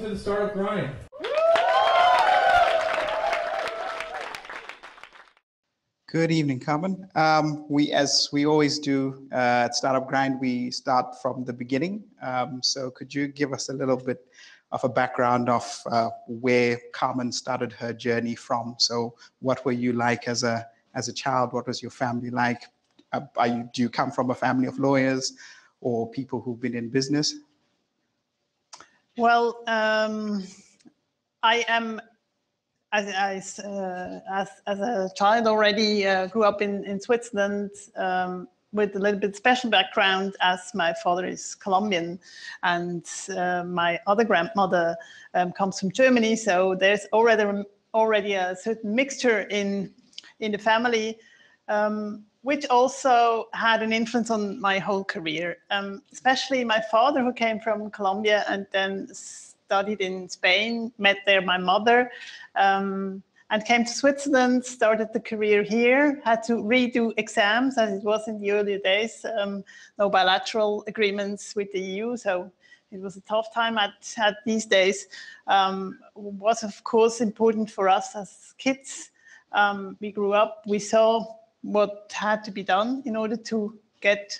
to the Startup Grind. Good evening, Carmen. As we always do at Startup Grind, we start from the beginning. So could you give us a little bit of a background of where Carmen started her journey from? So what were you like as a child? What was your family like? Do you come from a family of lawyers or people who've been in business? Well, I am, as a child already grew up in Switzerland with a little bit special background, as my father is Colombian and my other grandmother comes from Germany. So there's already a certain mixture in the family, which also had an influence on my whole career, especially my father, who came from Colombia and then studied in Spain, met there my mother, and came to Switzerland, started the career here, had to redo exams as it was in the earlier days, no bilateral agreements with the EU, so it was a tough time at these days. Was of course important for us as kids. We grew up, we saw what had to be done in order to get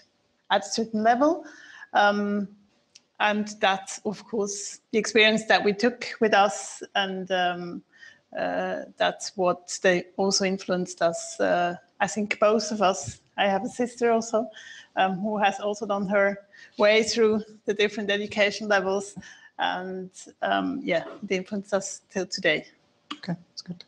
at a certain level. And that's, of course, the experience that we took with us. And that's what they also influenced us. I think both of us. I have a sister also who has also done her way through the different education levels. And yeah, they influenced us till today. Okay, that's good.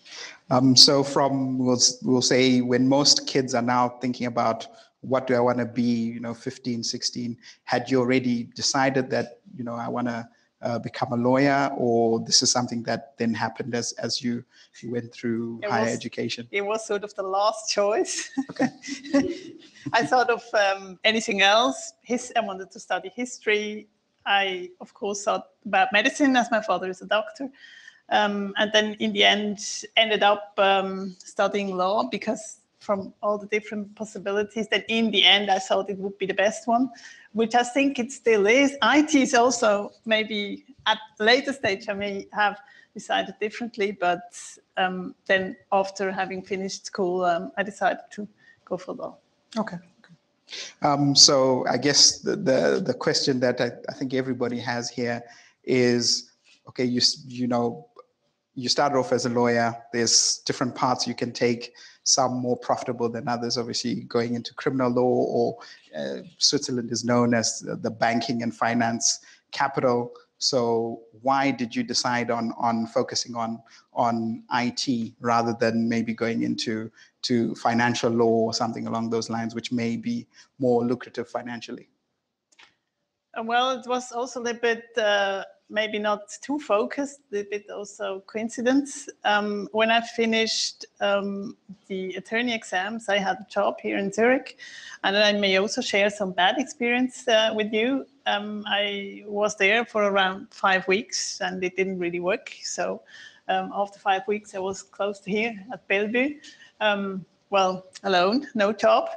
So from, we'll say, when most kids are now thinking about what do I want to be, 15, 16, had you already decided that, I want to become a lawyer, or this is something that then happened as you went through higher education? It was sort of the last choice. Okay. I thought of anything else. I wanted to study history. I, of course, thought about medicine, as my father is a doctor. And then in the end, ended up studying law, because from all the different possibilities, that in the end, I thought it would be the best one, which I think it still is. IT is also, maybe at a later stage, I may have decided differently, but then after having finished school, I decided to go for law. Okay. So I guess the question that I think everybody has here is, okay, you started off as a lawyer. There's different paths you can take, some more profitable than others, obviously going into criminal law, or Switzerland is known as the banking and finance capital. So why did you decide on focusing on IT rather than maybe going into financial law or something along those lines, which may be more lucrative financially? Well, it was also a little bit, maybe not too focused, a little bit also coincidence. When I finished the attorney exams, I had a job here in Zurich, and I may also share some bad experience with you. I was there for around 5 weeks, and it didn't really work. So after 5 weeks, I was close to here at Bellevue. Well, alone, no job,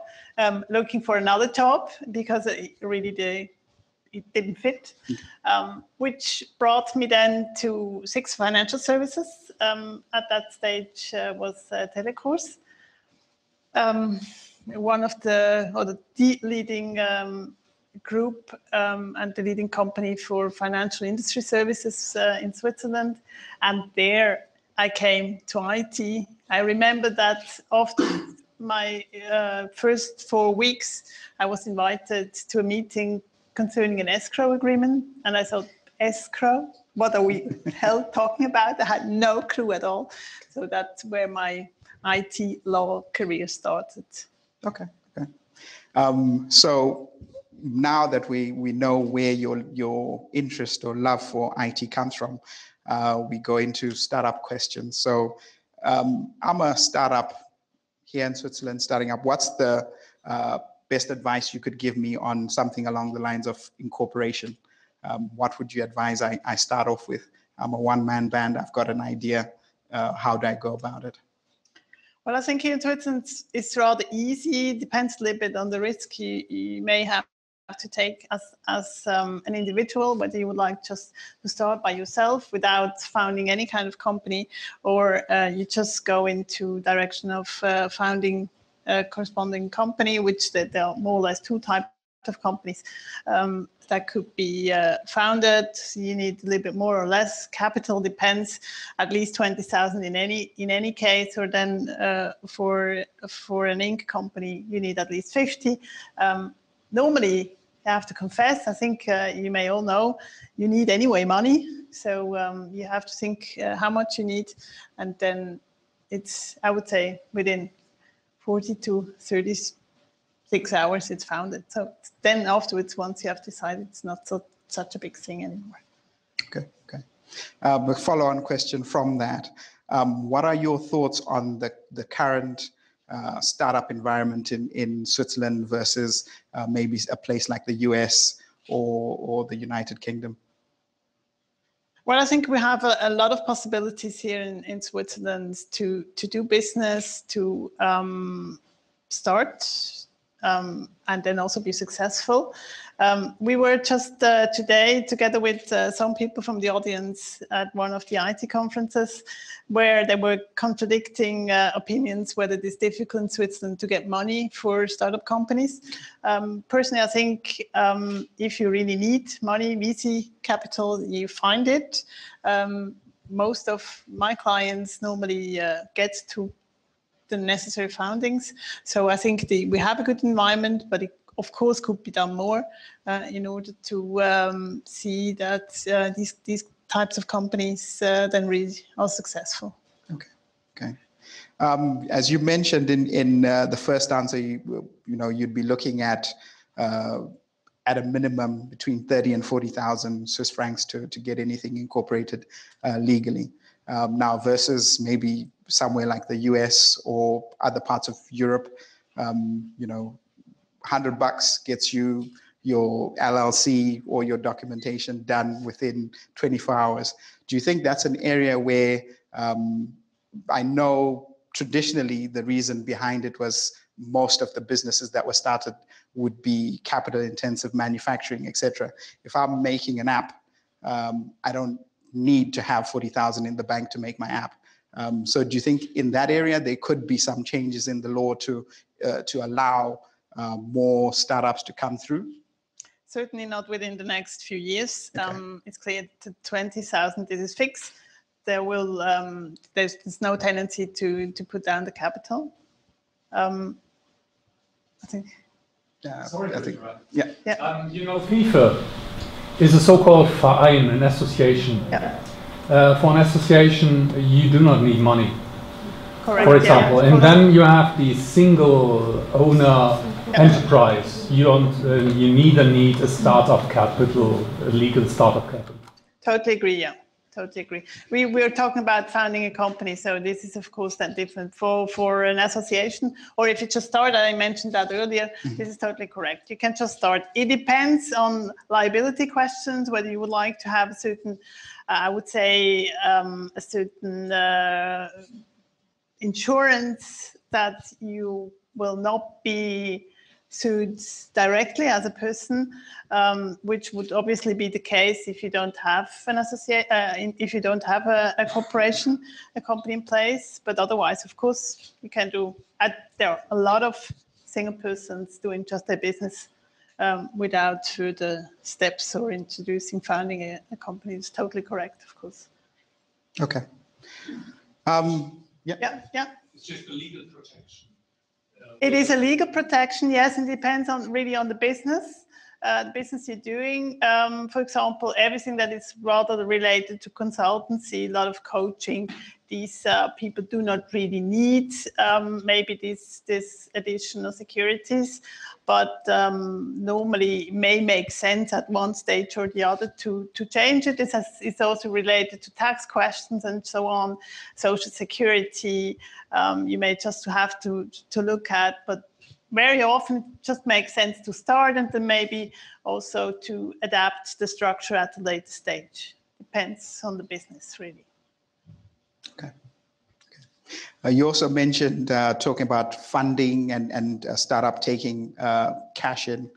looking for another job, because it didn't fit, which brought me then to SIX Financial Services. At that stage was Telecours, one of the leading group and the leading company for financial industry services in Switzerland. And there I came to IT. I remember that after my first 4 weeks, I was invited to a meeting concerning an escrow agreement. And I thought, escrow? What are we hell talking about? I had no clue at all. So that's where my IT law career started. Okay. So now that we know where your interest or love for IT comes from, we go into startup questions. So I'm a startup here in Switzerland, starting up. What's the best advice you could give me on something along the lines of incorporation? What would you advise I start off with? I'm a one-man band. I've got an idea. How do I go about it? Well, I think here in Switzerland it's rather easy. Depends a little bit on the risk you may have to take as an individual, whether you would like just to start by yourself without founding any kind of company, or you just go into direction of founding a corresponding company, which there are more or less two types of companies that could be founded. You need a little bit more or less capital, depends, at least 20,000 in any case, or then for an Inc. company you need at least 50. Normally, I have to confess, I think you may all know, you need anyway money. So you have to think how much you need, and then it's, I would say, within 40 to 36 hours it's founded. So then afterwards, once you have decided, it's not such a big thing anymore. Okay. A follow-on question from that. What are your thoughts on the current startup environment in Switzerland versus maybe a place like the US or the United Kingdom? Well, I think we have a lot of possibilities here in Switzerland to do business, to start, and then also be successful. We were just today together with some people from the audience at one of the IT conferences where they were contradicting opinions whether it is difficult in Switzerland to get money for startup companies. Personally, I think if you really need money, VC capital, you find it. Most of my clients normally get to the necessary foundings. So I think we have a good environment, but it of course could be done more in order to see that these types of companies then really are successful. Okay. As you mentioned in the first answer, you'd be looking at a minimum between 30 and 40,000 Swiss francs to get anything incorporated legally. Now versus maybe somewhere like the US or other parts of Europe, $100 gets you your LLC or your documentation done within 24 hours. Do you think that's an area where I know traditionally the reason behind it was most of the businesses that were started would be capital intensive manufacturing, etc. If I'm making an app, I don't need to have 40,000 in the bank to make my app. So do you think in that area there could be some changes in the law to allow more startups to come through? Certainly not within the next few years. Okay. It's clear to 20,000 this is fixed. There will there's no tendency to put down the capital. I think. Sorry, I think. Yeah. FIFA is a so-called Verein, an association. Yeah. For an association, you do not need money. Correct. For example, and then you have the single owner enterprise. You neither need a startup capital, a legal startup capital. Totally agree. Yeah, totally agree. We're talking about founding a company, so this is of course then different for an association, or if you just start. I mentioned that earlier. This is totally correct. You can just start. It depends on liability questions, whether you would like to have a certain, I would say, a certain insurance that you will not be sued directly as a person, which would obviously be the case if you don't have an if you don't have a corporation, a company in place. But otherwise, of course, you can do. There are a lot of single persons doing just their business without further steps or introducing founding a company. It's totally correct, of course. Okay. Yeah. It's just a legal protection. It is a legal protection, yes, and depends really on the business you're doing. For example, everything that is rather related to consultancy, a lot of coaching, these people do not really need maybe this additional securities, but normally may make sense at one stage or the other to change it. It's also related to tax questions and so on, social security. You may just have to look at, but very often it just makes sense to start and then maybe also to adapt the structure at a later stage. Depends on the business, really. Okay. You also mentioned talking about funding and startup taking cash in.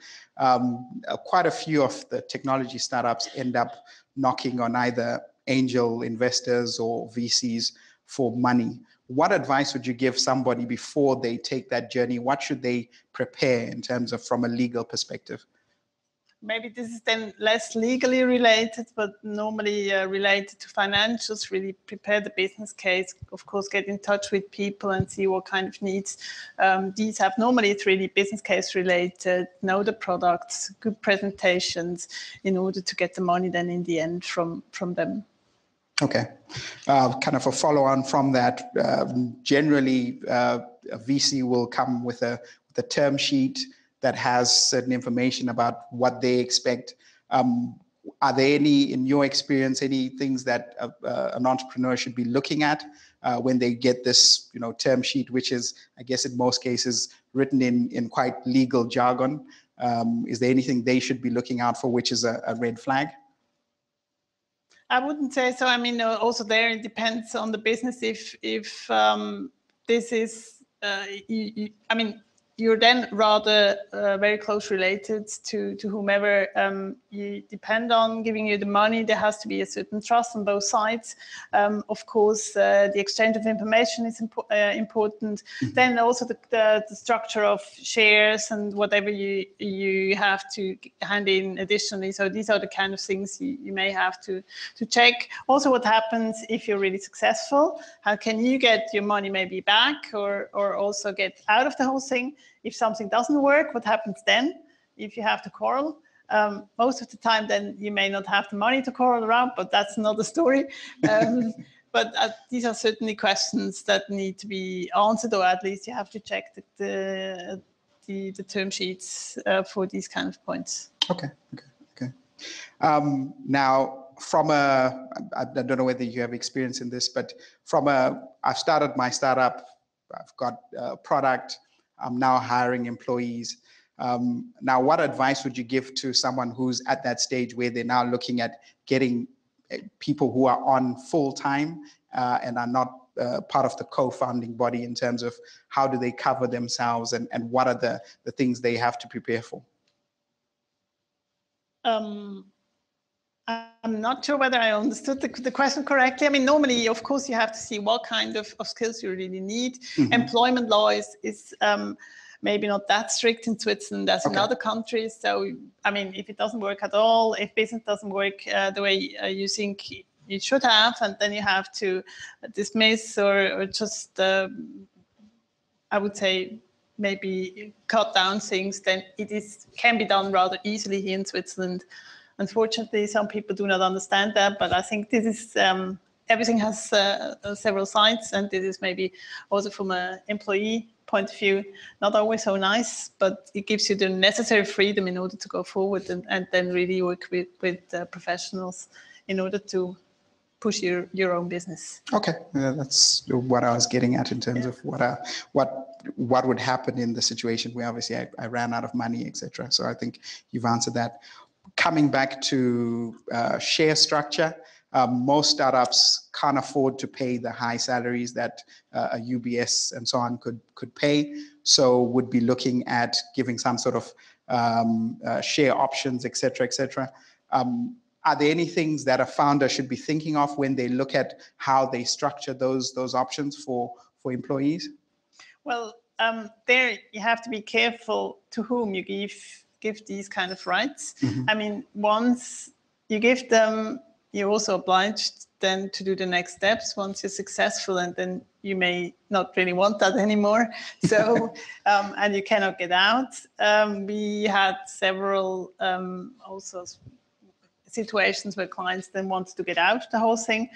quite a few of the technology startups end up knocking on either angel investors or VCs for money. What advice would you give somebody before they take that journey? What should they prepare in terms of from a legal perspective? Maybe this is then less legally related, but normally related to financials. Really prepare the business case, of course, get in touch with people and see what kind of needs these have. Normally it's really business case related, know the products, good presentations in order to get the money then in the end from them. Okay, kind of a follow on from that, generally a VC will come with a term sheet that has certain information about what they expect. Are there any, in your experience, any things that an entrepreneur should be looking at when they get this, term sheet, which is, I guess, in most cases written in quite legal jargon? Is there anything they should be looking out for, which is a red flag? I wouldn't say so. I mean, also there it depends on the business. If this is, I mean, you're then rather very close related to whomever you depend on giving you the money. There has to be a certain trust on both sides. Of course, the exchange of information is important. Mm-hmm. Then also the structure of shares and whatever you have to hand in additionally. So these are the kind of things you may have to check. Also, what happens if you're really successful? How can you get your money maybe back or also get out of the whole thing? If something doesn't work, what happens then? If you have to quarrel, most of the time, then you may not have the money to quarrel around, but that's another story. But these are certainly questions that need to be answered, or at least you have to check the term sheets for these kind of points. Okay. Now, from I don't know whether you have experience in this, but I've started my startup, I've got a product, I'm now hiring employees. Now, what advice would you give to someone who's at that stage where they're now looking at getting people who are on full time and are not part of the co-founding body in terms of how do they cover themselves and what are the things they have to prepare for? I'm not sure whether I understood the question correctly. I mean, normally, of course, you have to see what kind of skills you really need. Mm-hmm. Employment law is maybe not that strict in Switzerland as in other countries. So, I mean, if it doesn't work at all, if business doesn't work the way you think you should have, and then you have to dismiss or just, I would say, maybe cut down things, then can be done rather easily here in Switzerland. Unfortunately, some people do not understand that, but I think this is, everything has several sides, and this is maybe also from an employee point of view, not always so nice, but it gives you the necessary freedom in order to go forward and then really work with professionals in order to push your own business. Okay, that's what I was getting at in terms of what would happen in the situation where obviously I ran out of money, etc. So I think you've answered that. Coming back to share structure, most startups can't afford to pay the high salaries that a UBS and so on could pay, so would be looking at giving some sort of share options, etc., etc. Are there any things that a founder should be thinking of when they look at how they structure those options for employees? Well, there you have to be careful to whom you give these kind of rights. Mm-hmm. I mean, once you give them, you're also obliged then to do the next steps once you're successful, and then you may not really want that anymore. So, and you cannot get out. We had several also situations where clients then want to get out the whole thing.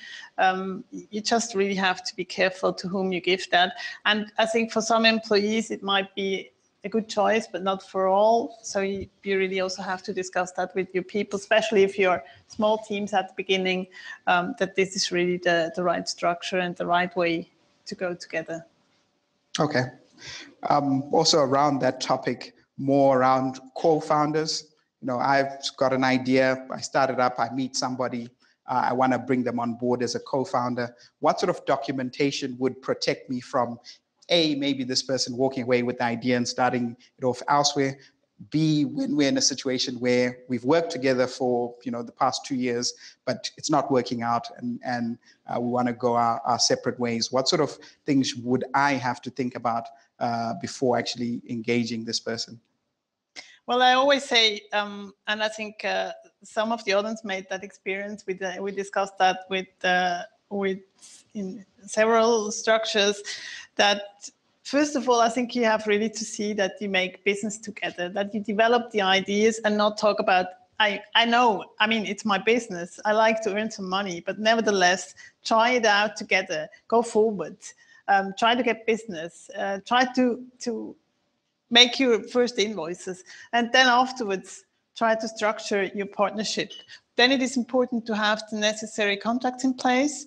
You just really have to be careful to whom you give that. And I think for some employees, it might be a good choice, but not for all. So you really also have to discuss that with your people, especially if you're small teams at the beginning, that this is really the right structure and the right way to go together. Okay. Also around that topic, more around co-founders. You know, I've got an idea, I started up, I meet somebody, I want to bring them on board as a co-founder. What sort of documentation would protect me from maybe this person walking away with the idea and starting it off elsewhere, B, when we're in a situation where we've worked together for the past 2 years, but it's not working out, and we want to go our separate ways. What sort of things would I have to think about before actually engaging this person? Well, I always say, and I think some of the audience made that experience. We discussed that with in several structures, that first of all, I think you have really to see that you make business together, that you develop the ideas and not talk about, I know, I mean, it's my business. I like to earn some money, but nevertheless, try it out together, go forward, try to get business, try to make your first invoices, and then afterwards, try to structure your partnership. Then it is important to have the necessary contracts in place,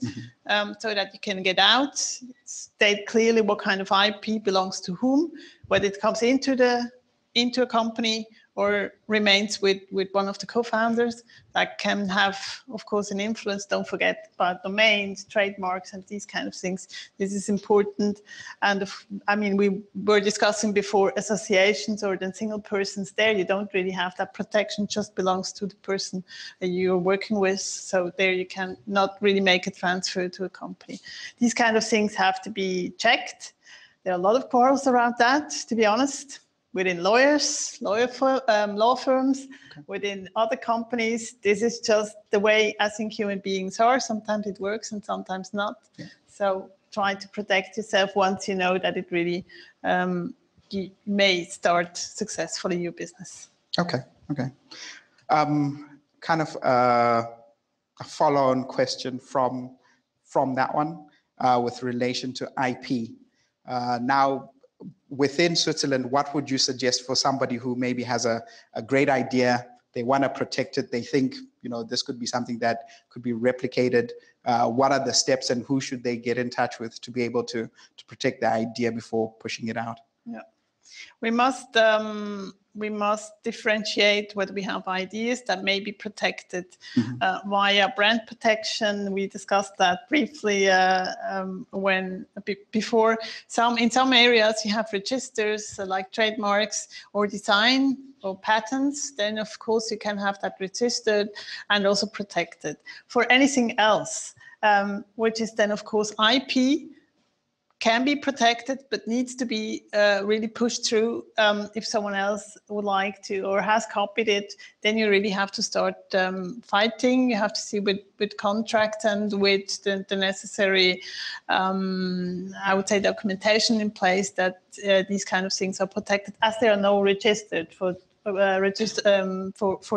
so that you can get out, state clearly what kind of IP belongs to whom, whether it comes into a company or remains with one of the co-founders. That can have, of course, an influence. Don't forget about domains, trademarks, and these kind of things. This is important. And I mean, we were discussing before associations or then single persons. There you don't really have that protection, just belongs to the person you're working with. So there you can not really make a transfer to a company. These kind of things have to be checked. There are a lot of quarrels around that, to be honest. Within law firms, okay. Within other companies, this is just the way I think human beings are. Sometimes it works and sometimes not. Yeah. So try to protect yourself once you know that it really you may start successfully your business. Okay. Kind of a follow-on question from that one with relation to IP. Now, within Switzerland, what would you suggest for somebody who maybe has a great idea, they want to protect it, they think, this could be something that could be replicated? What are the steps and who should they get in touch with to be able to protect the idea before pushing it out? Yeah, we must differentiate whether we have ideas that may be protected via brand protection. We discussed that briefly before. In some areas you have registers like trademarks or design or patents. Then of course you can have that registered and also protected. For anything else, which is then of course IP, can be protected, but needs to be really pushed through. If someone else would like to or has copied it, then you really have to start fighting. You have to see with contracts and with the necessary, I would say, documentation in place that these kind of things are protected, as there are no registered for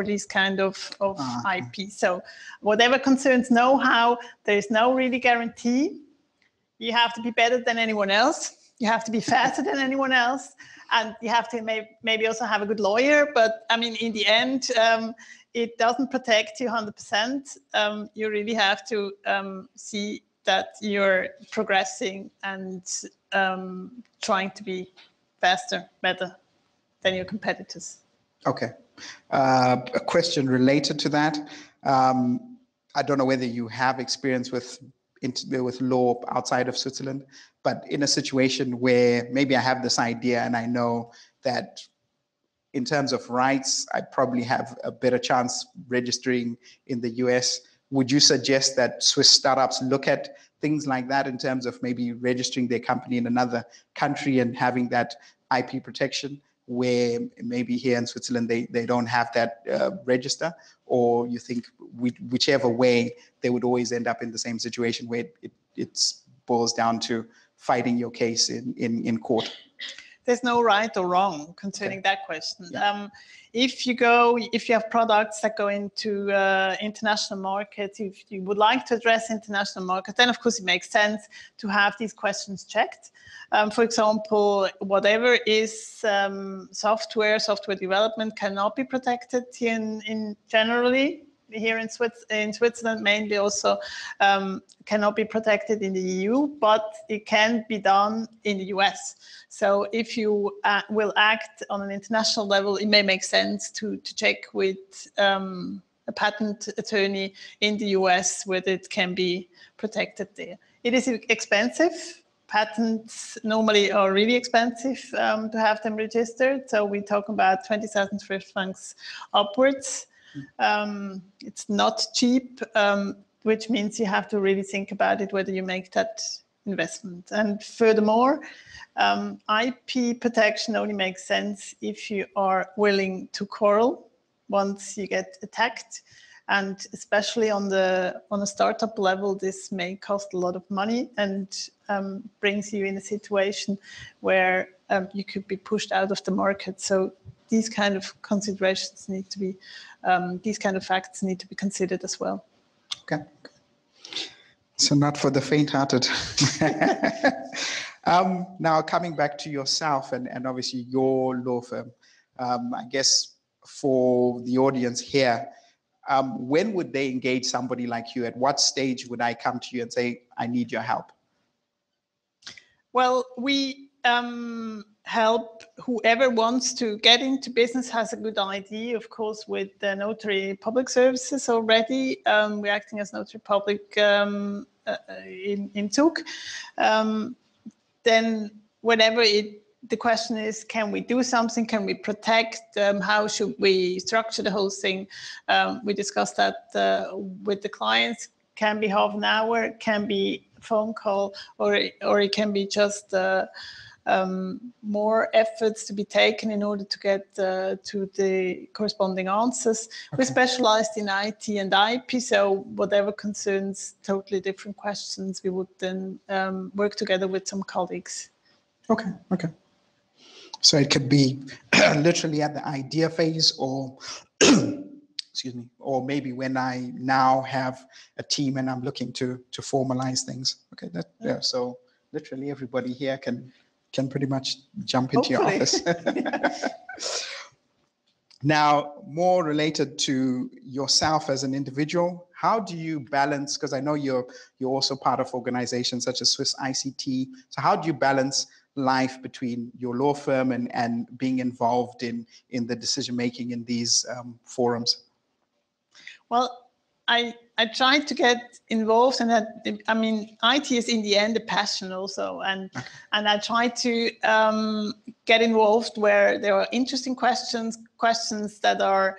these kind of IP. So whatever concerns know-how, there is no really guarantee. You have to be better than anyone else. You have to be faster than anyone else. And you have to maybe also have a good lawyer. But I mean, in the end, it doesn't protect you 100%. You really have to see that you're progressing and trying to be faster, better than your competitors. Okay. A question related to that. I don't know whether you have experience with law outside of Switzerland, but in a situation where maybe I have this idea and I know that in terms of rights, I probably have a better chance registering in the US. Would you suggest that Swiss startups look at things like that in terms of maybe registering their company in another country and having that IP protection, where maybe here in Switzerland they don't have that register? Or you think whichever way, they would always end up in the same situation where it boils down to fighting your case in court? There's no right or wrong concerning that question. Yeah. If you have products that go into international markets, if you would like to address international markets, then of course it makes sense to have these questions checked. For example, whatever is software development cannot be protected generally. Here in Switzerland, mainly also cannot be protected in the EU, but it can be done in the US. So if you will act on an international level, it may make sense to check with a patent attorney in the US whether it can be protected there. It is expensive. patents normally are really expensive to have them registered. So we talk about 20,000 Swiss francs upwards. It's not cheap, which means you have to really think about it, whether you make that investment. And furthermore, IP protection only makes sense if you are willing to quarrel once you get attacked. And especially on a startup level, this may cost a lot of money and brings you in a situation where you could be pushed out of the market. So these kind of considerations need to be, these kind of facts need to be considered as well. Okay. So not for the faint-hearted. Now coming back to yourself and obviously your law firm, I guess for the audience here, when would they engage somebody like you? At what stage would I come to you and say, I need your help? Well, we help whoever wants to get into business, has a good idea, of course, with the notary public services already. We're acting as notary public in Zug. Then whenever the question is, can we do something? Can we protect? How should we structure the whole thing? We discussed that with the clients. Can be half an hour, can be a phone call, or it can be just more efforts to be taken in order to get to the corresponding answers. Okay. We're specialized in IT and IP, so whatever concerns totally different questions, we would then work together with some colleagues. Okay, okay. So it could be literally at the idea phase, or excuse me, or maybe when I now have a team and I'm looking to formalize things. Okay, yeah. So literally everybody here can pretty much jump into your office. Now, more related to yourself as an individual, how do you balance, because I know you're also part of organizations such as swissICT, so how do you balance life between your law firm and being involved in the decision-making in these forums? Well, I try to get involved, and I mean, IT is in the end a passion also, and I try to get involved where there are interesting questions that are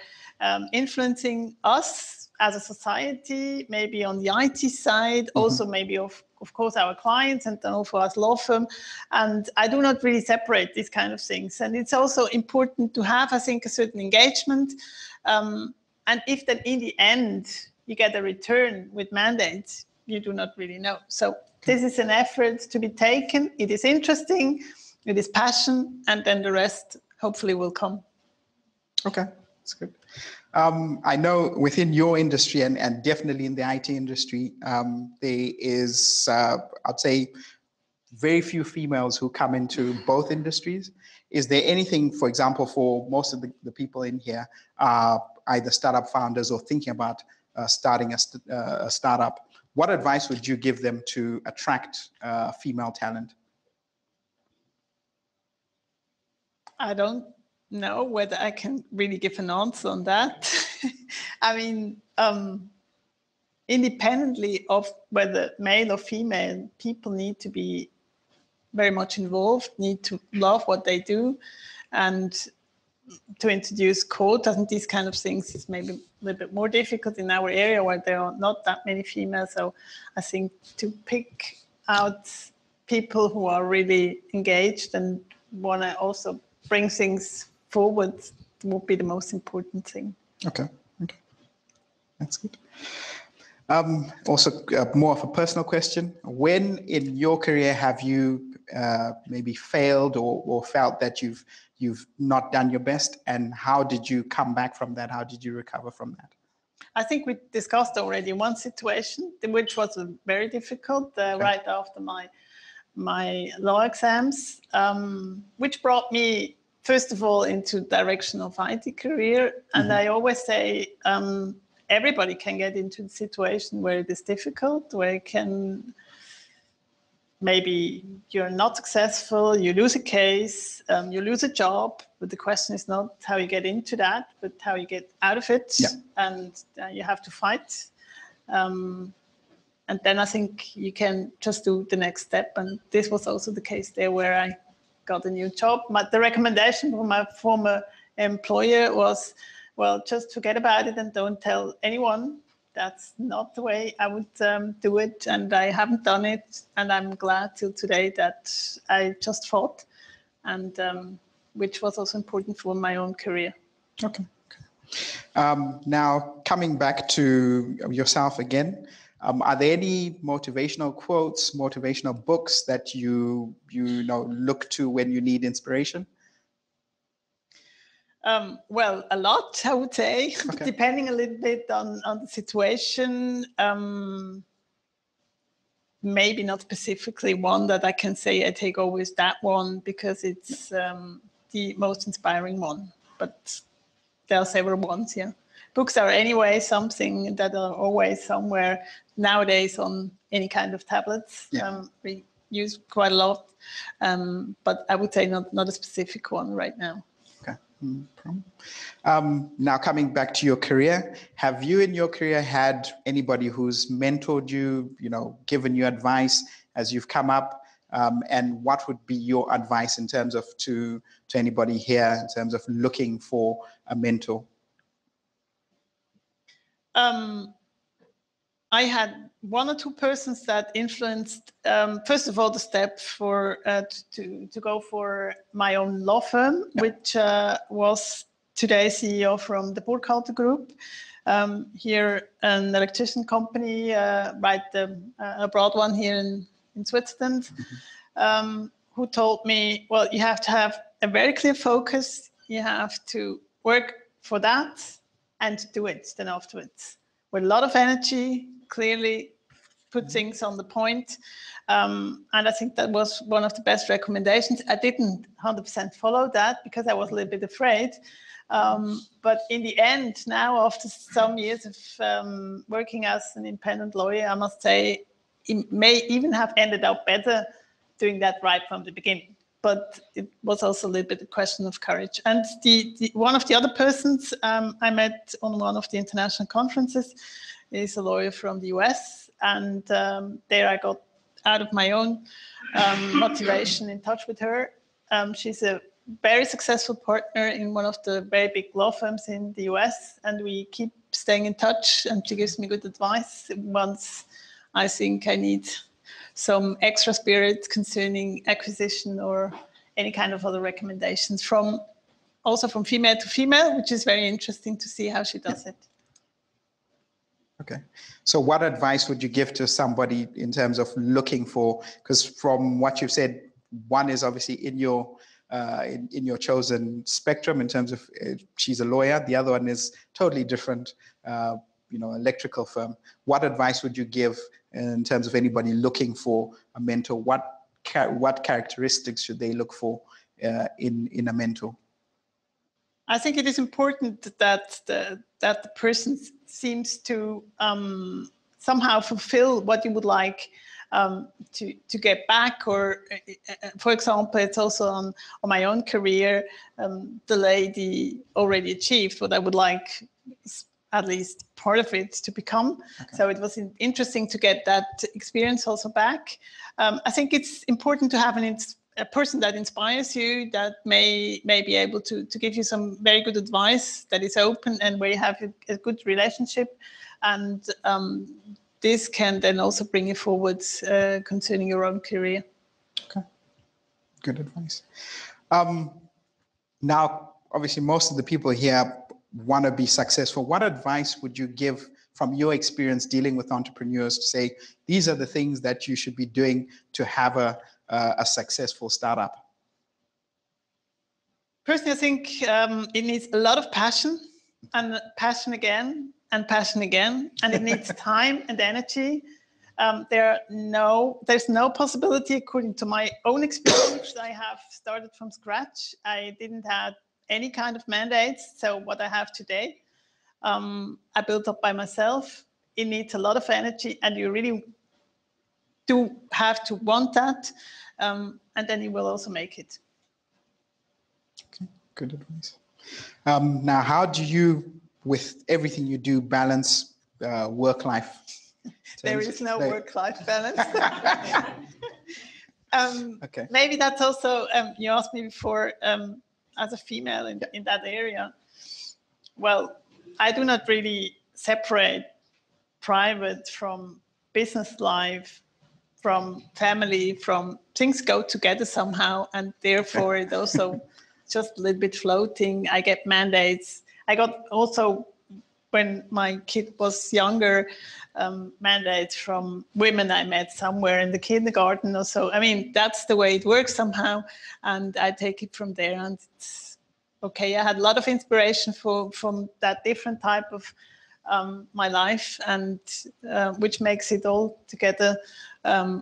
influencing us as a society, maybe on the IT side, also maybe of course our clients, and then also as law firm. And I do not really separate these kind of things. And it's also important to have, I think, a certain engagement. And if then in the end you get a return with mandates, you do not really know. So this is an effort to be taken. It is interesting, it is passion, and then the rest hopefully will come. Okay, that's good. I know within your industry and definitely in the IT industry, there is, I'd say, very few females who come into both industries. Is there anything, for example, for most of the people in here, either startup founders or thinking about starting a startup, what advice would you give them to attract female talent? I don't know whether I can really give an answer on that. I mean, independently of whether male or female, people need to be very much involved, need to love what they do, and to introduce quotas and these kind of things is maybe a little bit more difficult in our area where there are not that many females. So I think to pick out people who are really engaged and want to also bring things forward would be the most important thing. Okay, okay, that's good. Also, more of a personal question. When in your career have you maybe failed or felt that you've not done your best, and how did you come back from that? How did you recover from that? I think we discussed already one situation, which was very difficult right after my law exams, which brought me, first of all, into the direction of IT career. And I always say, everybody can get into the situation where it is difficult, where it can, maybe you're not successful, you lose a case, you lose a job, but the question is not how you get into that, but how you get out of it, and you have to fight. And then I think you can just do the next step. And this was also the case there where I got a new job. The recommendation from my former employer was, well, just forget about it and don't tell anyone. That's not the way I would do it. And I haven't done it. And I'm glad till today that I just fought, and which was also important for my own career. Okay. Now, coming back to yourself again, are there any motivational quotes, motivational books that you look to when you need inspiration? Well, a lot, I would say, okay. Depending a little bit on the situation. Maybe not specifically one that I can say I take always that one because it's the most inspiring one. But there are several ones, yeah. Books are anyway something that are always somewhere nowadays on any kind of tablets. Yeah. We use quite a lot, but I would say not a specific one right now. Okay. No problem. Now coming back to your career, have you in your career had anybody who's mentored you, given you advice as you've come up? And what would be your advice in terms of to anybody here in terms of looking for a mentor? I had one or two persons that influenced, first of all, the step for to go for my own law firm, which was today's CEO from the Burkhalter Group. Here, an electrician company, a broad one here in Switzerland, who told me, well, you have to have a very clear focus. You have to work for that and do it then afterwards with a lot of energy, clearly put things on the point. And I think that was one of the best recommendations. I didn't 100% follow that because I was a little bit afraid. But in the end, now after some years of working as an independent lawyer, I must say it may even have ended up better doing that right from the beginning. But it was also a little bit a question of courage. And one of the other persons I met on one of the international conferences is a lawyer from the US. And there I got out of my own motivation in touch with her. She's a very successful partner in one of the very big law firms in the US. And we keep staying in touch, and she gives me good advice once I think I need some extra spirit concerning acquisition or any kind of other recommendations also from female to female, which is very interesting to see how she does it. Okay. So what advice would you give to somebody in terms of looking for, because from what you've said, one is obviously in your chosen spectrum in terms of she's a lawyer. The other one is totally different, electrical firm. What advice would you give in terms of anybody looking for a mentor? What characteristics should they look for in a mentor? I think it is important that the person seems to somehow fulfill what you would like to get back. Or, for example, it's also on my own career, the lady already achieved what I would like at least part of it to become. Okay. So it was interesting to get that experience also back. I think it's important to have a person that inspires you, that may be able to give you some very good advice, that is open and where you have a good relationship. And this can then also bring you forward concerning your own career. Okay, good advice. Now, obviously, most of the people here want to be successful. What advice would you give from your experience dealing with entrepreneurs to say, these are the things that you should be doing to have a successful startup? Personally, I think it needs a lot of passion, and passion again, and passion again, and it needs time and energy. There's no possibility, according to my own experience. I have started from scratch. I didn't have any kind of mandates. So what I have today, I built up by myself. It needs a lot of energy, and you really do have to want that, and then you will also make it. Okay, good advice. Now, how do you, with everything you do, balance work life? There is no work-life balance. Okay. Maybe that's also, you asked me before, as a female in that area. Well, I do not really separate private from business life, from family, from things go together somehow, and therefore it also just a little bit floating. I get mandates. I got also, when my kid was younger, mandates from women I met somewhere in the kindergarten or so. I mean, that's the way it works somehow, and I take it from there. And it's okay. I had a lot of inspiration from that different type of my life, and which makes it all together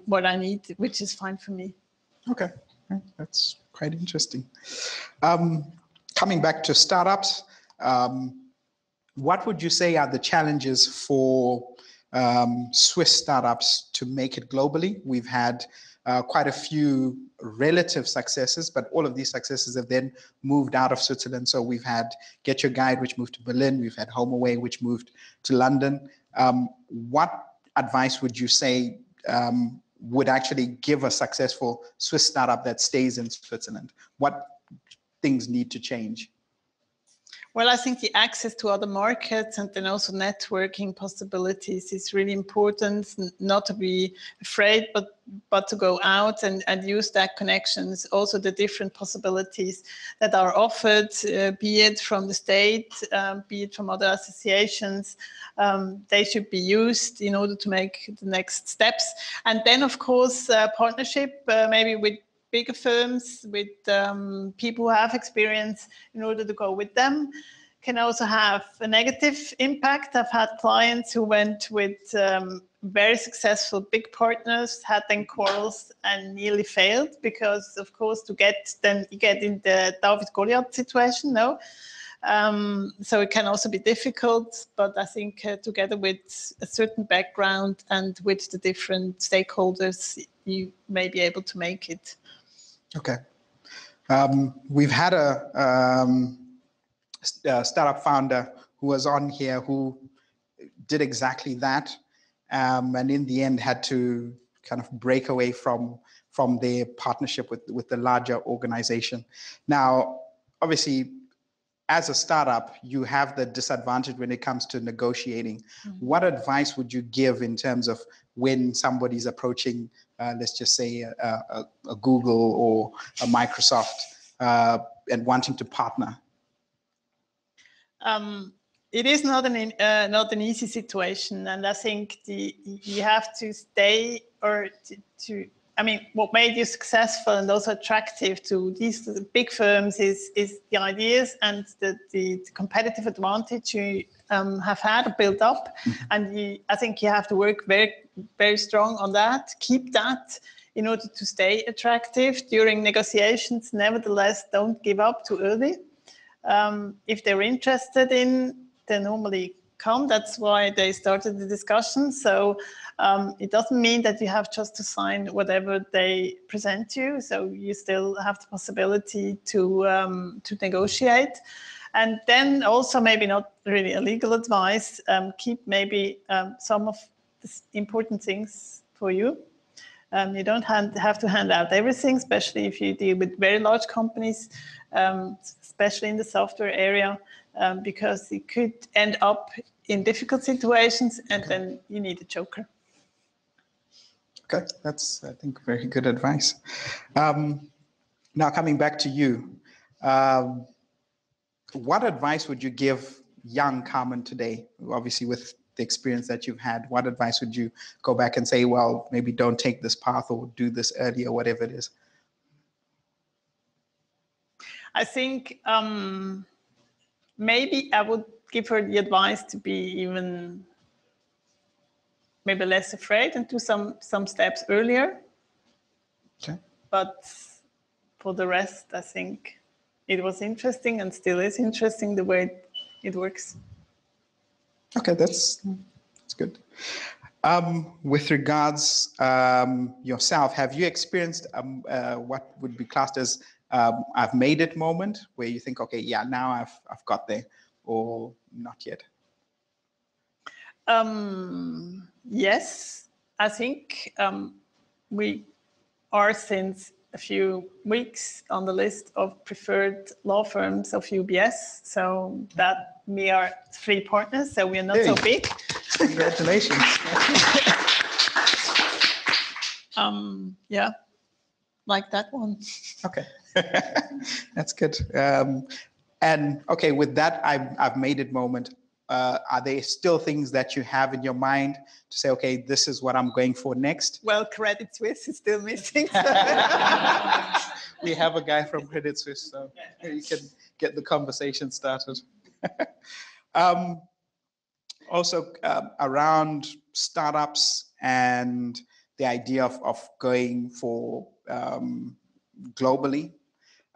what I need, which is fine for me. Okay, that's quite interesting. Coming back to startups, what would you say are the challenges for Swiss startups to make it globally? We've had quite a few relative successes, but all of these successes have then moved out of Switzerland. So we've had Get Your Guide, which moved to Berlin. We've had Home Away, which moved to London. What advice would you say would actually give a successful Swiss startup that stays in Switzerland? What things need to change? Well, I think the access to other markets and then also networking possibilities is really important, not to be afraid, but to go out and use that connections, also the different possibilities that are offered, be it from the state, be it from other associations. They should be used in order to make the next steps. And then, of course, partnership, maybe with bigger firms, with people who have experience in order to go with them, can also have a negative impact. I've had clients who went with very successful big partners, had then quarrels and nearly failed because, of course, you get in the David-Goliath situation, no? So it can also be difficult, but I think together with a certain background and with the different stakeholders, you may be able to make it. Okay. We've had a startup founder who was on here who did exactly that, and in the end had to kind of break away from their partnership with the larger organization. Now, obviously, as a startup, you have the disadvantage when it comes to negotiating. Mm-hmm. What advice would you give in terms of when somebody's approaching, let's just say, a Google or a Microsoft and wanting to partner? It is not an easy situation, and I think you have to stay I mean, what made you successful and also attractive to these big firms is the ideas and the competitive advantage you have had or built up. Mm-hmm. And I think you have to work very, very strong on that, keep that in order to stay attractive during negotiations. Nevertheless, don't give up too early. If they're interested they normally come. That's why they started the discussion. So it doesn't mean that you have just to sign whatever they present you. So you still have the possibility to negotiate. And then also maybe not really a legal advice, keep maybe some of the important things for you. You don't have to hand out everything, especially if you deal with very large companies, especially in the software area, because it could end up in difficult situations, and then you need a joker. Okay, that's, I think, very good advice. Now, coming back to you, what advice would you give young Carmen today, obviously with the experience that you've had? What advice would you go back and say, well, maybe don't take this path or do this early or whatever it is? I think maybe I would give her the advice to be even maybe less afraid and do some steps earlier. Okay. But for the rest, I think it was interesting and still is interesting the way it works. Okay, that's good. With regards yourself, have you experienced what would be classed as I've made it moment, where you think, okay, yeah, now I've got there, or not yet? Yes, I think we are since a few weeks on the list of preferred law firms of UBS. So that we are 3 partners, so we are not so big. Congratulations. Yeah, like that one. Okay, that's good. And okay, with that, I've made it moment. Are there still things that you have in your mind to say, okay, this is what I'm going for next? Well, Credit Suisse is still missing. We have a guy from Credit Suisse, so you can get the conversation started. Also, around startups and the idea of going for globally,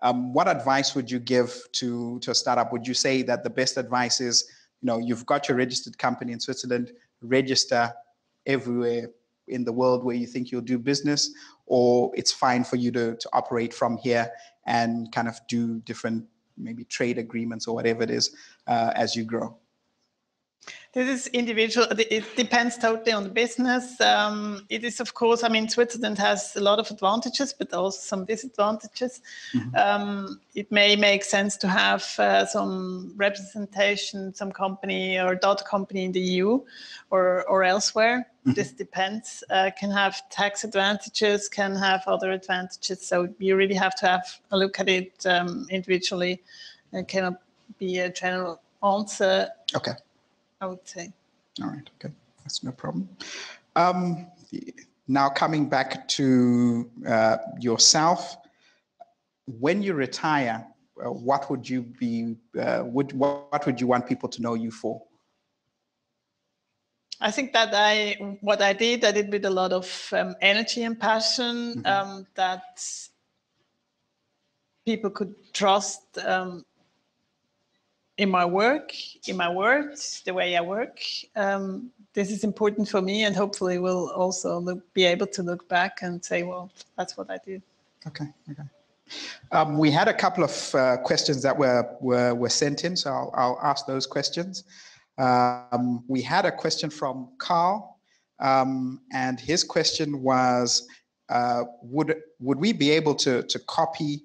what advice would you give to a startup? Would you say that the best advice is, you've got your registered company in Switzerland, register everywhere in the world where you think you'll do business, or it's fine for you to operate from here and kind of do different maybe trade agreements or whatever it is as you grow? This is individual. It depends totally on the business. It is, of course, I mean, Switzerland has a lot of advantages, but also some disadvantages. Mm-hmm. It may make sense to have some representation, some company or daughter company in the EU or elsewhere. Mm-hmm. This depends. Can have tax advantages, can have other advantages. So you really have to have a look at it individually. It cannot be a general answer. Okay. I would say. All right, okay, that's no problem. Now coming back to yourself, when you retire, what would you be? What would you want people to know you for? I think that what I did with a lot of energy and passion, mm-hmm. That people could trust. In my work, in my words, the way I work. This is important for me, and hopefully we'll also be able to look back and say, well, that's what I did. Okay. We had a couple of questions that were sent in, so I'll ask those questions. We had a question from Carl, and his question was, would we be able to copy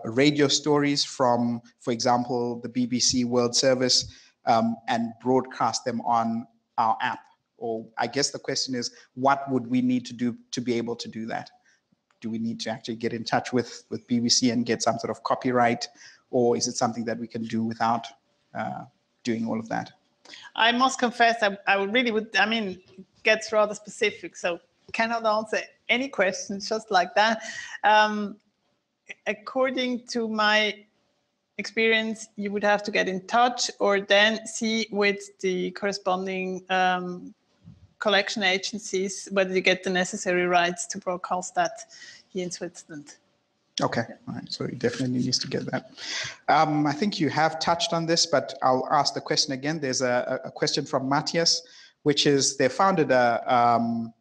radio stories from, for example, the BBC World Service and broadcast them on our app? Or I guess the question is, what would we need to do to be able to do that? Do we need to actually get in touch with BBC and get some sort of copyright, or is it something that we can do without doing all of that? I must confess, I really would, I mean, it gets rather specific, so cannot answer any questions just like that. According to my experience, you would have to get in touch or then see with the corresponding collection agencies whether you get the necessary rights to broadcast that here in Switzerland. Okay, all right, so you definitely need to get that. I think you have touched on this, but I'll ask the question again. There's a question from Matias, which is they founded a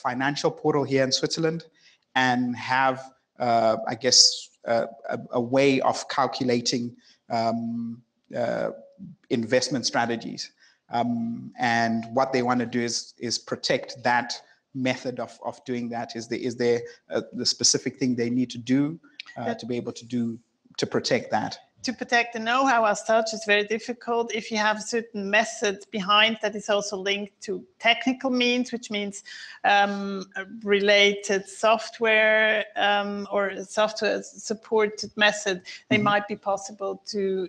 financial portal here in Switzerland and have I guess, a way of calculating investment strategies. And what they want to do is protect that method of doing that. Is there the specific thing they need to do to be able to protect that? To protect the know-how as such is very difficult. If you have a certain method behind that is also linked to technical means, which means related software or software supported method, they might be possible to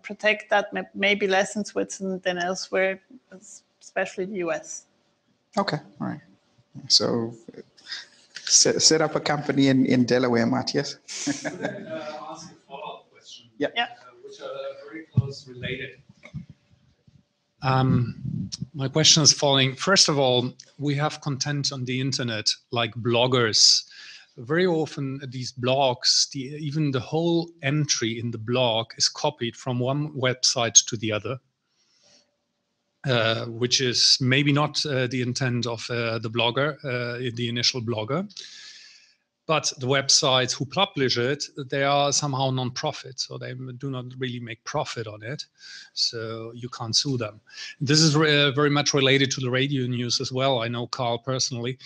protect that, maybe less in Switzerland than elsewhere, especially the US. Okay, all right. So set up a company in Delaware, Matias. Ask a follow-up question. Yeah. Which are very close related. My question is following. First of all, we have content on the internet like bloggers. Very often these blogs, even the whole entry in the blog is copied from one website to the other, which is maybe not the intent of the blogger, the initial blogger. But the websites who publish it, they are somehow non-profit, so they do not really make profit on it. So you can't sue them. This is very much related to the radio news as well. I know Carl personally.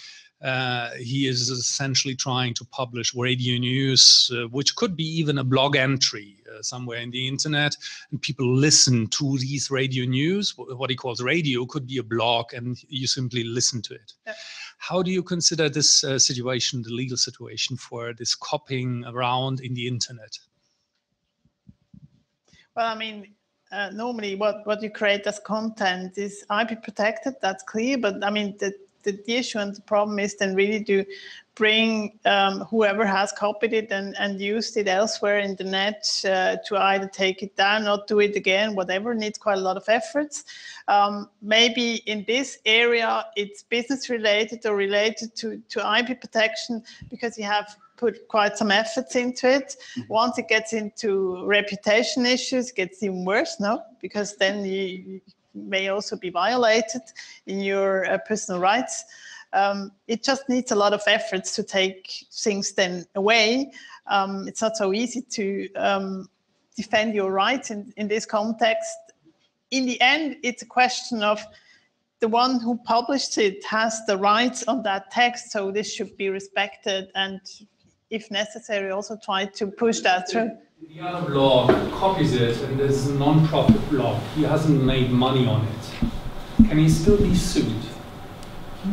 He is essentially trying to publish radio news, which could be even a blog entry somewhere in the internet, and people listen to these radio news. What he calls radio could be a blog, and you simply listen to it. Yeah. How do you consider this situation, the legal situation for this copying around in the internet? Well, I mean, normally what you create as content is IP protected, that's clear, but I mean, the issue and the problem is then really to bring whoever has copied it and used it elsewhere in the net to either take it down, not do it again, whatever, needs quite a lot of efforts. Maybe in this area, it's business related or related to IP protection because you have put quite some efforts into it. Mm-hmm. Once it gets into reputation issues, it gets even worse, no? Because then you may also be violated in your personal rights. It just needs a lot of efforts to take things then away. It's not so easy to defend your rights in this context. In the end, it's a question of the one who published it has the rights on that text, so this should be respected and, if necessary, also try to push that through. The other blog copies it, and there's a non-profit blog. He hasn't made money on it. Can he still be sued?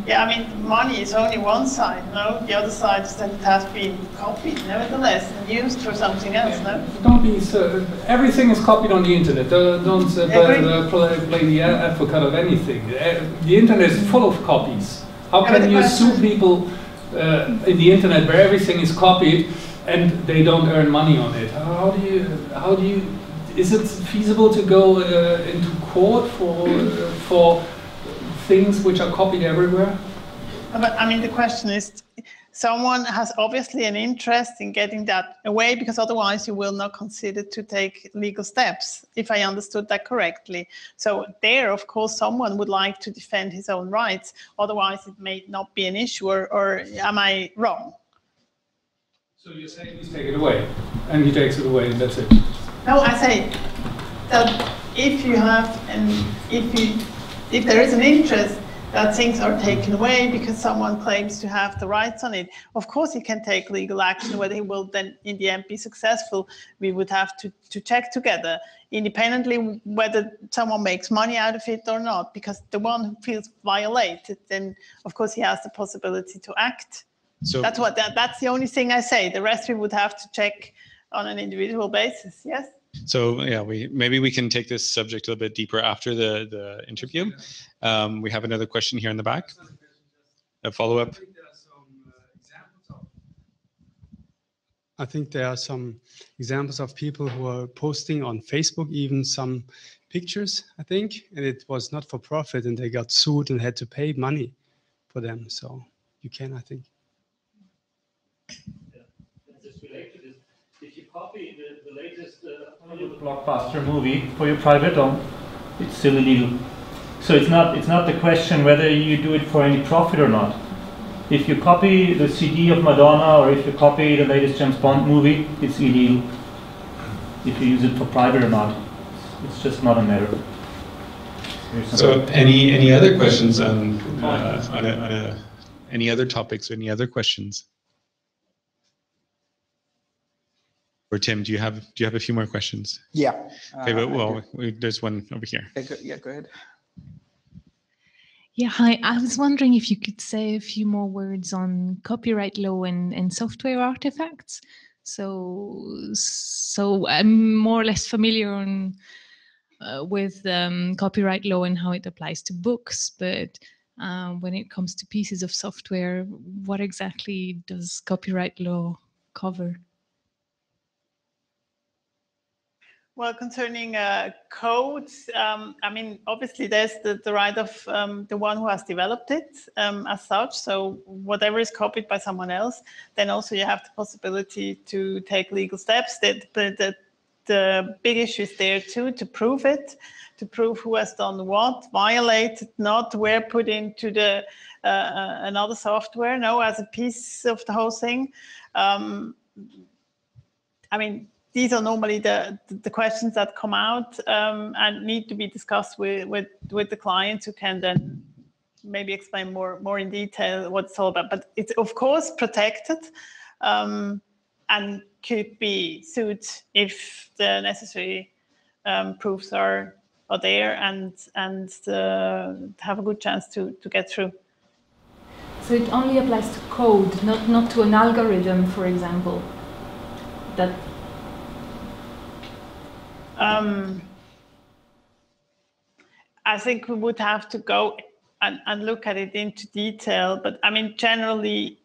Yeah, I mean, money is only one side, no? The other side is that it has been copied, nevertheless, and used for something else, no? Don't be so. Everything is copied on the internet. Don't play the advocate of anything. The internet is full of copies. How can you sue people in the internet where everything is copied and they don't earn money on it? How do you? Is it feasible to go into court for things which are copied everywhere? But I mean, the question is, someone has obviously an interest in getting that away, because otherwise you will not consider to take legal steps, if I understood that correctly. So there, of course, someone would like to defend his own rights. Otherwise, it may not be an issue, or am I wrong? So you're saying please take it away, and he takes it away, and that's it? No, I say that if you have, and if there is an interest that things are taken away because someone claims to have the rights on it, of course he can take legal action. Whether he will then in the end be successful, we would have to check together independently whether someone makes money out of it or not, because the one who feels violated, then of course he has the possibility to act. So that's the only thing I say. The rest we would have to check on an individual basis. Yes. So yeah, maybe we can take this subject a little bit deeper after the interview. We have another question here in the back. A follow-up. I think there are some examples of people who are posting on Facebook even some pictures, I think, and it was not for profit, and they got sued and had to pay money for them. So you can, I think. Just relate to this. If you copy the latest blockbuster movie for your private own, it's still illegal. So it's not the question whether you do it for any profit or not. If you copy the CD of Madonna or if you copy the latest James Bond movie, it's illegal. If you use it for private or not, it's just not a matter. So any other questions on any other topics or any other questions? Or Tim, do you have a few more questions? Yeah. Okay, but there's one over here. Yeah, go ahead. Yeah, hi. I was wondering if you could say a few more words on copyright law and software artifacts. So I'm more or less familiar with copyright law and how it applies to books, but when it comes to pieces of software, what exactly does copyright law cover? Well, concerning codes, I mean, obviously there's the right of the one who has developed it as such. So whatever is copied by someone else, then also you have the possibility to take legal steps. The the big issue is there too, to prove it, to prove who has done what, violated, not, were put into the another software, no, as a piece of the whole thing. I mean, these are normally the questions that come out and need to be discussed with the clients, who can then maybe explain more in detail what it's all about. But it's of course protected and could be sued if the necessary proofs are there and have a good chance to get through. So it only applies to code, not to an algorithm, for example. That. I think we would have to go and look at it into detail, but I mean, generally,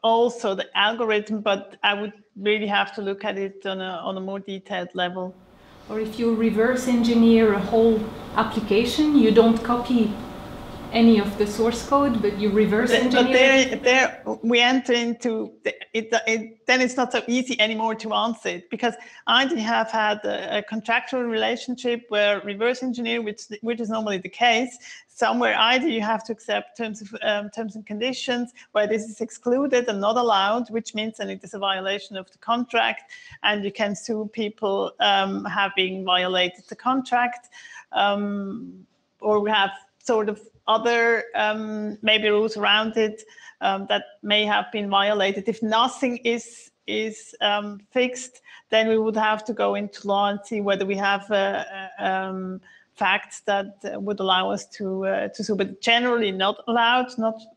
also the algorithm, but I would really have to look at it on a more detailed level. Or if you reverse engineer a whole application, you don't copy any of the source code, but you reverse engineer. But there we enter into it. Then it's not so easy anymore to answer it, because Eidg have had a contractual relationship where reverse engineer, which is normally the case. Somewhere either you have to accept terms and conditions where this is excluded and not allowed, which means that it is a violation of the contract, and you can sue people having violated the contract, or we have sort of other maybe rules around it that may have been violated. If nothing is fixed, then we would have to go into law and see whether we have facts that would allow us to sue, but generally not allowed,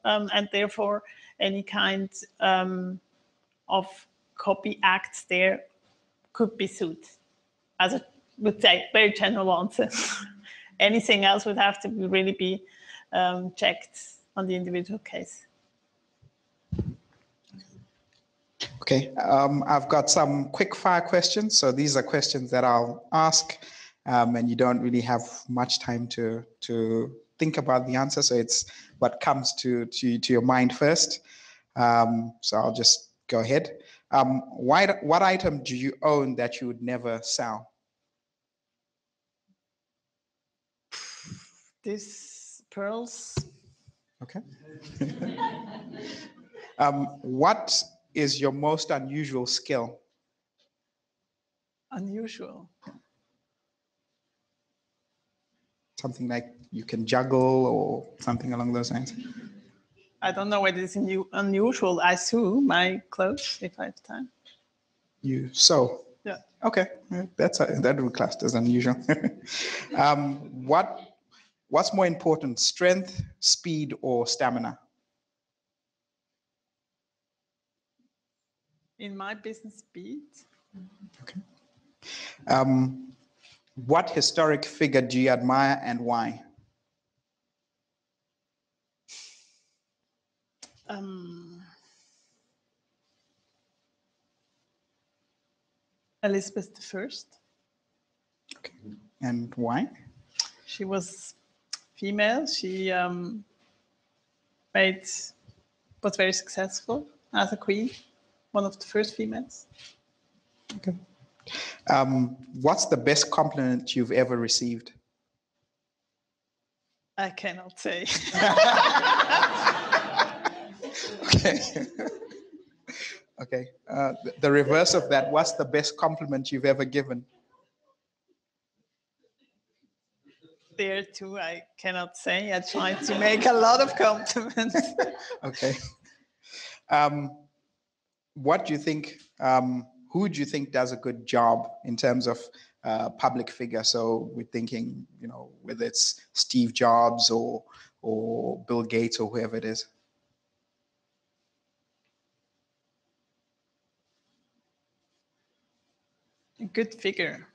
and therefore any kind of copy acts there could be sued, as I would say, very general answer. Anything else would have to really be checked on the individual case. Okay, I've got some quick fire questions. So these are questions that I'll ask, and you don't really have much time to think about the answer. So it's what comes to your mind first. So I'll just go ahead. What item do you own that you would never sell? These pearls. Okay. What is your most unusual skill? Unusual. Something like you can juggle or something along those lines? I don't know whether it's unusual. I sew my clothes if I have time. You sew? Yeah. Okay, that would be classed as unusual. What's more important, strength, speed, or stamina? In my business, speed. Okay. What historic figure do you admire and why? Elizabeth I. Okay. And why? She was female. She was very successful as a queen, one of the first females. Okay. What's the best compliment you've ever received? I cannot say. Okay. Okay. The reverse of that, what's the best compliment you've ever given? There too, I cannot say. I try to make a lot of compliments. Okay. What do you think, who do you think does a good job in terms of public figure? So we're thinking, you know, whether it's Steve Jobs or Bill Gates or whoever it is. A good figure.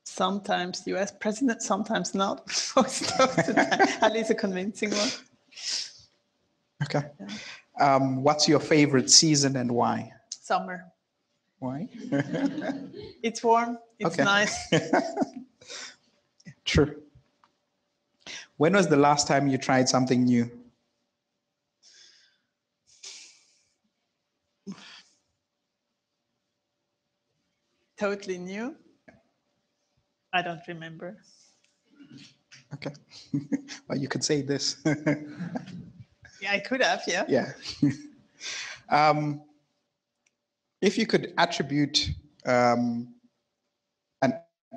Sometimes US president, sometimes not. At least a convincing one. Okay. Yeah. What's your favorite season and why? Summer. Why? It's warm. It's nice. True. When was the last time you tried something new? Totally new. I don't remember. Okay. Well, you could say this. Yeah, I could have, yeah. Yeah. If you could attribute an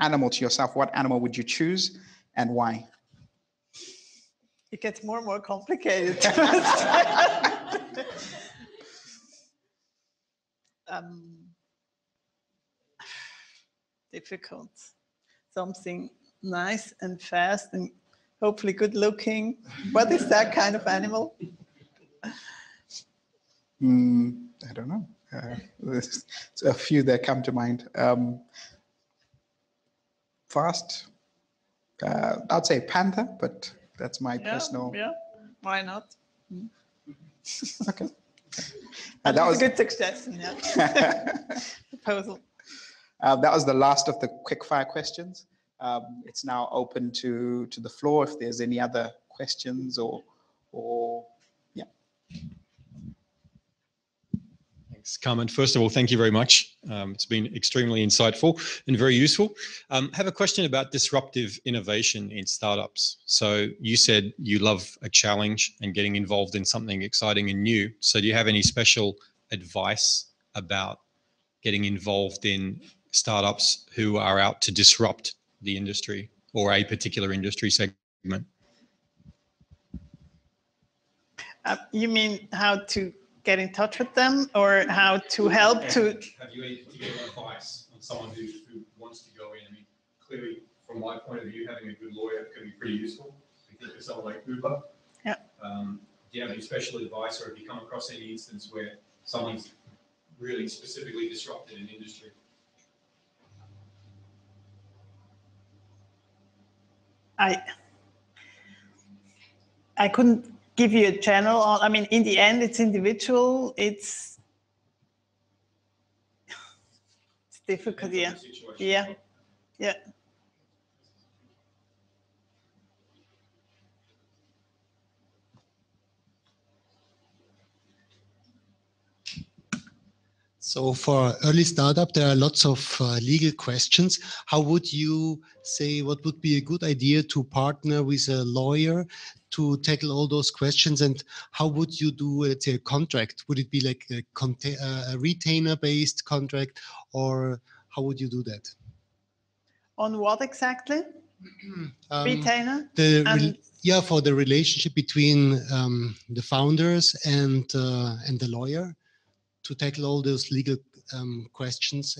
animal to yourself, what animal would you choose and why? It gets more and more complicated. Difficult. Something nice and fast and hopefully good looking. What is that kind of animal? I don't know. There's a few that come to mind. Fast. I'd say panther, but that's my personal. Yeah, why not? Okay. That was a good suggestion, yeah. Proposal. That was the last of the quickfire questions. It's now open to the floor if there's any other questions or yeah. Thanks, Carmen. First of all, thank you very much. It's been extremely insightful and very useful. I have a question about disruptive innovation in startups. So you said you love a challenge and getting involved in something exciting and new. So do you have any special advice about getting involved in startups who are out to disrupt the industry or a particular industry segment? You mean how to get in touch with them or how to help to... Have you any advice on someone who wants to go in? I mean, clearly, from my point of view, having a good lawyer can be pretty useful. I think of someone like Uber. Yeah. Do you have any special advice, or have you come across any instance where someone's really specifically disrupted an industry? I couldn't give you a general, I mean, in the end, it's individual, it's difficult, yeah. Yeah, yeah. So for early startup, there are lots of legal questions. How would you say, what would be a good idea to partner with a lawyer to tackle all those questions? And how would you do, let's say, a contract? Would it be like a retainer-based contract, or how would you do that? On what exactly? Retainer? Yeah, for the relationship between the founders and the lawyer, to tackle all those legal questions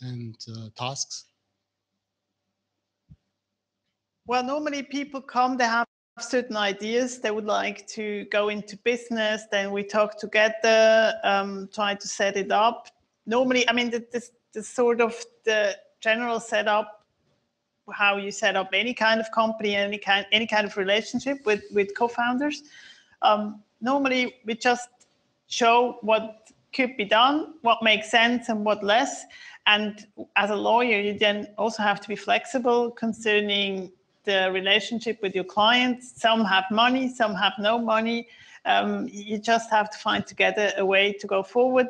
and tasks? Well, normally people come, they have certain ideas, they would like to go into business, then we talk together, try to set it up. Normally, I mean, the sort of the general setup, how you set up any kind of company, any kind of relationship with co-founders. Normally, we just show what could be done, what makes sense and what less. And as a lawyer, you then also have to be flexible concerning the relationship with your clients. Some have money, some have no money. You just have to find together a way to go forward.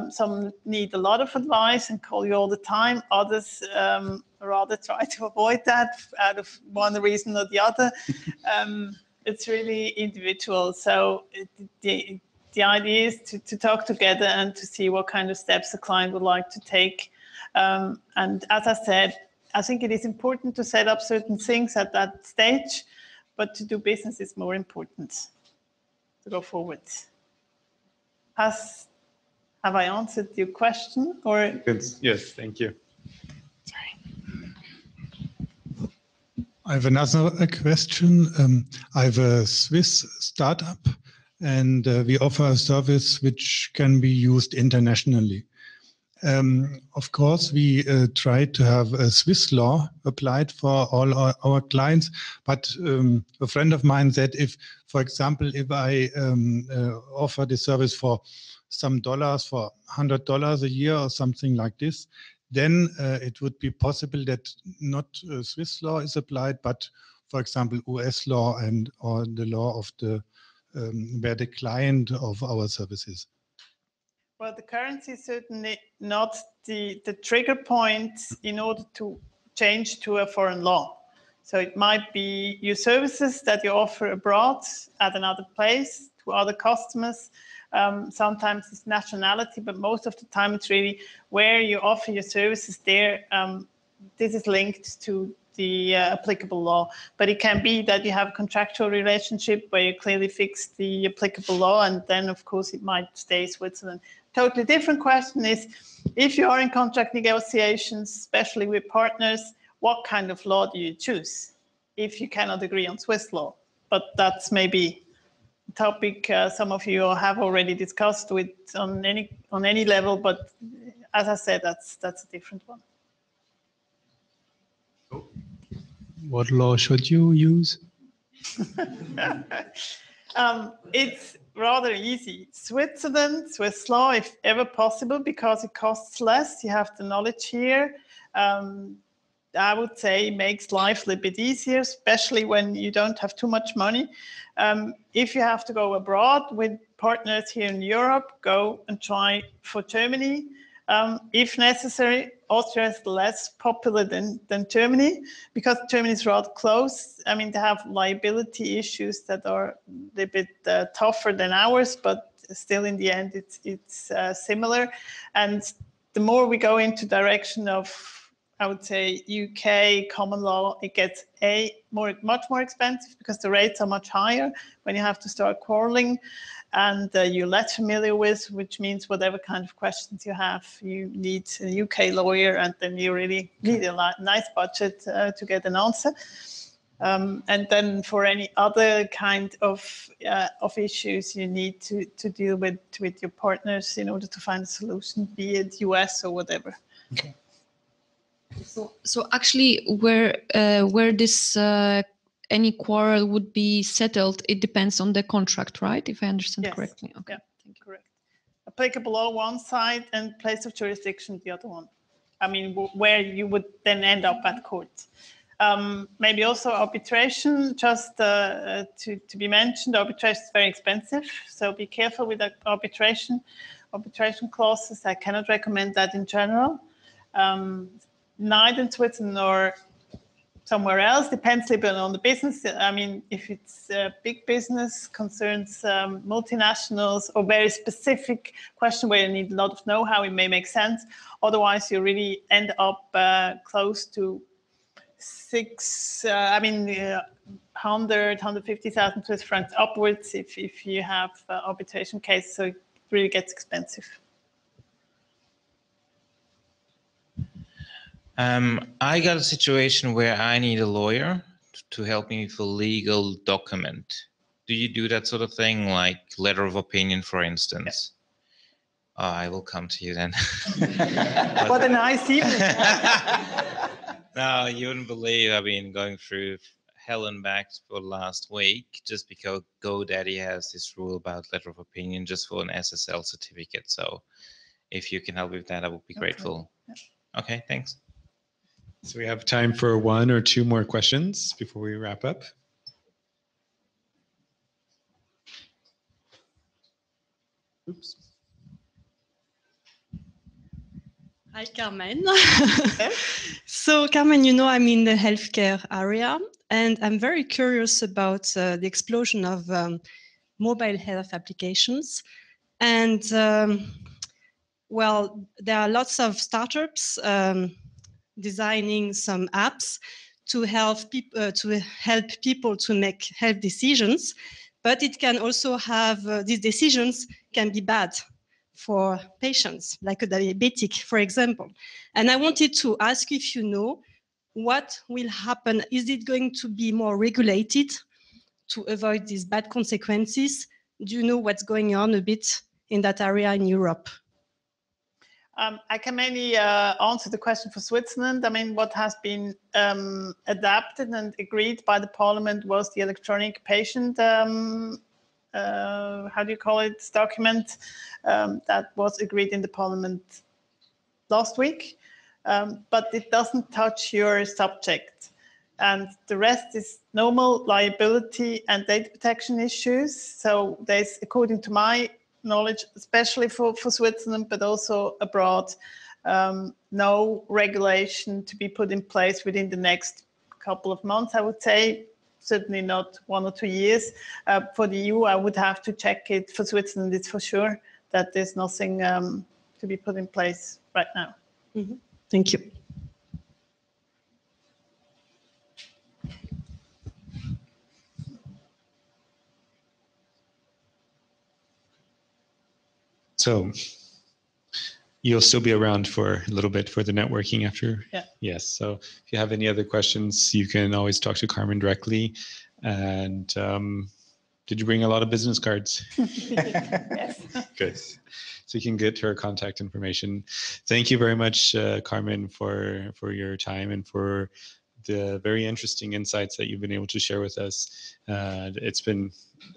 Some need a lot of advice and call you all the time. Others rather try to avoid that out of one reason or the other. It's really individual. So the idea is to talk together and to see what kind of steps the client would like to take. And as I said, I think it is important to set up certain things at that stage, but to do business is more important to go forward. Have I answered your question? Or Yes, thank you. I have another question. I have a Swiss startup, and we offer a service which can be used internationally. Of course, we try to have a Swiss law applied for all our clients, but a friend of mine said if, for example, if I offer the service for some dollars, for $100 a year or something like this, then it would be possible that not Swiss law is applied, but, for example, US law or the law of the where the client of our services. Well, the currency is certainly not the trigger point in order to change to a foreign law. So it might be your services that you offer abroad at another place to other customers. Sometimes it's nationality, but most of the time it's really where you offer your services there. This is linked to the applicable law, but it can be that you have a contractual relationship where you clearly fix the applicable law, and then of course it might stay Switzerland. Totally different question is, if you are in contract negotiations, especially with partners, what kind of law do you choose if you cannot agree on Swiss law? But that's maybe a topic some of you have already discussed with on any level, but as I said, that's a different one. What law should you use? It's rather easy. Switzerland, Swiss law, if ever possible, because it costs less. You have the knowledge here. I would say makes life a little bit easier, especially when you don't have too much money. If you have to go abroad with partners here in Europe, go and try for Germany. If necessary, Austria is less popular than Germany because Germany is rather close. I mean, they have liability issues that are a little bit tougher than ours, but still in the end, it's similar. And the more we go into direction of, I would say, UK common law, it gets much more expensive because the rates are much higher when you have to start quarreling. And you're less familiar with, which means whatever kind of questions you have, you need a UK lawyer, and then you really need a nice budget to get an answer. And then for any other kind of issues, you need to deal with your partners in order to find a solution, be it US or whatever. Okay. So actually, where this any quarrel would be settled, it depends on the contract, right? If I understand correctly. Okay. Yeah, thank you. Correct. Applicable law one side and place of jurisdiction the other one. I mean, where you would then end up at court. Maybe also arbitration, just to be mentioned. Arbitration is very expensive, so be careful with arbitration clauses. I cannot recommend that in general. Neither in Switzerland nor somewhere else, depends a little bit on the business. I mean, if it's a big business, concerns multinationals or very specific question where you need a lot of know-how, it may make sense. Otherwise, you really end up close to 150,000 Swiss francs upwards if you have arbitration case. So it really gets expensive. I got a situation where I need a lawyer to help me with a legal document. Do you do that sort of thing, like letter of opinion, for instance? Yeah. Oh, I will come to you then. What a nice evening. No, you wouldn't believe I've been going through hell and back for last week just because GoDaddy has this rule about letter of opinion just for an SSL certificate. So if you can help with that, I would be grateful. Yeah. Okay, thanks. So we have time for one or two more questions before we wrap up. Oops. Hi, Carmen. So, Carmen, you know, I'm in the healthcare area, and I'm very curious about the explosion of mobile health applications. And, well, there are lots of startups designing some apps to help people to make health decisions, but it can also have these decisions can be bad for patients, like a diabetic, for example. And I wanted to ask if you know what will happen. Is it going to be more regulated to avoid these bad consequences? Do you know what's going on a bit in that area in Europe? I can mainly answer the question for Switzerland. I mean, what has been adapted and agreed by the parliament was the electronic patient, how do you call it, document that was agreed in the parliament last week. But it doesn't touch your subject. And the rest is normal liability and data protection issues. So there's, according to my knowledge, especially for Switzerland, but also abroad. No regulation to be put in place within the next couple of months, I would say. Certainly not 1 or 2 years. For the EU, I would have to check it. For Switzerland, it's for sure that there's nothing to be put in place right now. Mm-hmm. Thank you. So you'll still be around for a little bit for the networking after? Yeah. Yes. So if you have any other questions, you can always talk to Carmen directly. And did you bring a lot of business cards? Yes. Good. So you can get her contact information. Thank you very much, Carmen, for your time and for the very interesting insights that you've been able to share with us. It's been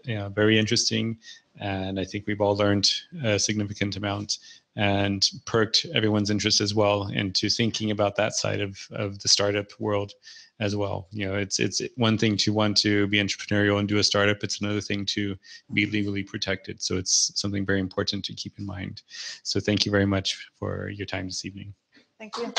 very interesting, and I think we've all learned a significant amount and perked everyone's interest as well into thinking about that side of the startup world as well. It's one thing to want to be entrepreneurial and do a startup. It's another thing to be legally protected. So it's something very important to keep in mind. So thank you very much for your time this evening. Thank you.